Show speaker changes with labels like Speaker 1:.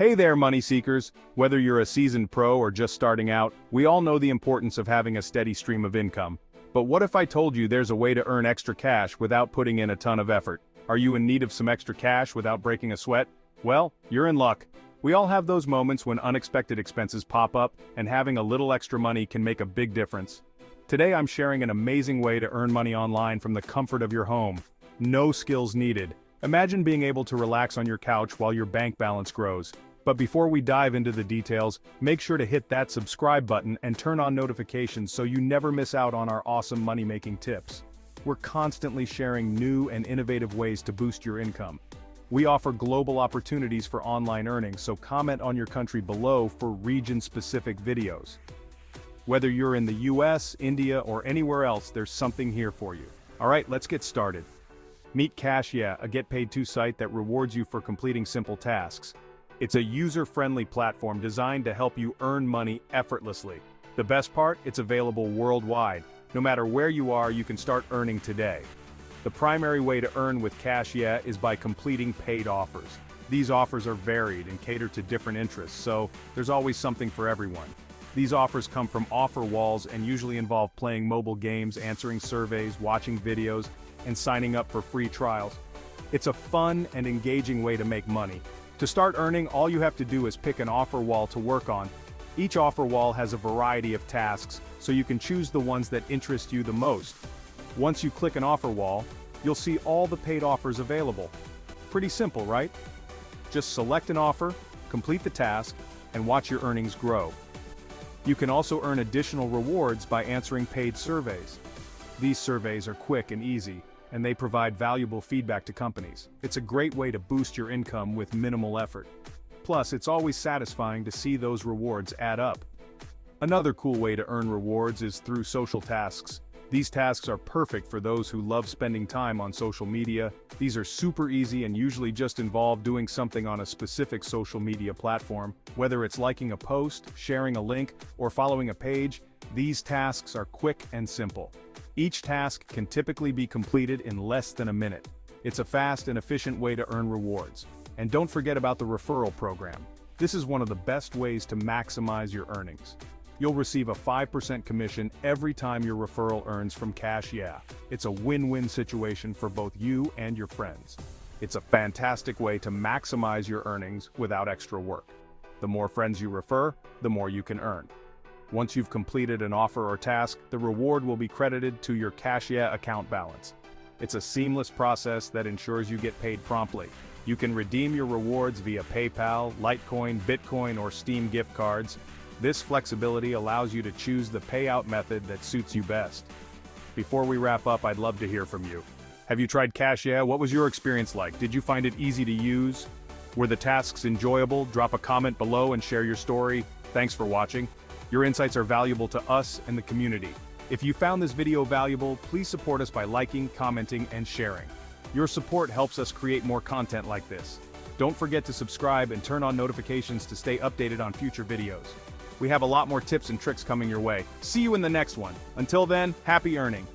Speaker 1: Hey there, money seekers! Whether you're a seasoned pro or just starting out, we all know the importance of having a steady stream of income. But what if I told you there's a way to earn extra cash without putting in a ton of effort? Are you in need of some extra cash without breaking a sweat? Well, you're in luck. We all have those moments when unexpected expenses pop up, and having a little extra money can make a big difference. Today I'm sharing an amazing way to earn money online from the comfort of your home. No skills needed. Imagine being able to relax on your couch while your bank balance grows. But before we dive into the details, make sure to hit that subscribe button and turn on notifications so you never miss out on our awesome money-making tips. We're constantly sharing new and innovative ways to boost your income. We offer global opportunities for online earning, so comment on your country below for region-specific videos. Whether you're in the US, India, or anywhere else, there's something here for you. Alright, let's get started. Meet CashYeah, a get-paid-to site that rewards you for completing simple tasks. It's a user-friendly platform designed to help you earn money effortlessly. The best part, it's available worldwide. No matter where you are, you can start earning today. The primary way to earn with CashYeah is by completing paid offers. These offers are varied and cater to different interests, so there's always something for everyone. These offers come from offer walls and usually involve playing mobile games, answering surveys, watching videos, and signing up for free trials. It's a fun and engaging way to make money. To start earning, all you have to do is pick an offer wall to work on. Each offer wall has a variety of tasks, so you can choose the ones that interest you the most. Once you click an offer wall, you'll see all the paid offers available. Pretty simple, right? Just select an offer, complete the task, and watch your earnings grow. You can also earn additional rewards by answering paid surveys. These surveys are quick and easy, and they provide valuable feedback to companies. It's a great way to boost your income with minimal effort. Plus, it's always satisfying to see those rewards add up. Another cool way to earn rewards is through social tasks. These tasks are perfect for those who love spending time on social media. These are super easy and usually just involve doing something on a specific social media platform. Whether it's liking a post, sharing a link, or following a page, these tasks are quick and simple. Each task can typically be completed in less than a minute. It's a fast and efficient way to earn rewards. And don't forget about the referral program. This is one of the best ways to maximize your earnings. You'll receive a 5% commission every time your referral earns from CashYeah. It's a win-win situation for both you and your friends. It's a fantastic way to maximize your earnings without extra work. The more friends you refer, the more you can earn. Once you've completed an offer or task, the reward will be credited to your CashYeah account balance. It's a seamless process that ensures you get paid promptly. You can redeem your rewards via PayPal, Litecoin, Bitcoin, or Steam gift cards. This flexibility allows you to choose the payout method that suits you best. Before we wrap up, I'd love to hear from you. Have you tried CashYeah? What was your experience like? Did you find it easy to use? Were the tasks enjoyable? Drop a comment below and share your story. Thanks for watching. Your insights are valuable to us and the community. If you found this video valuable, please support us by liking, commenting, and sharing. Your support helps us create more content like this. Don't forget to subscribe and turn on notifications to stay updated on future videos. We have a lot more tips and tricks coming your way. See you in the next one. Until then, happy earning.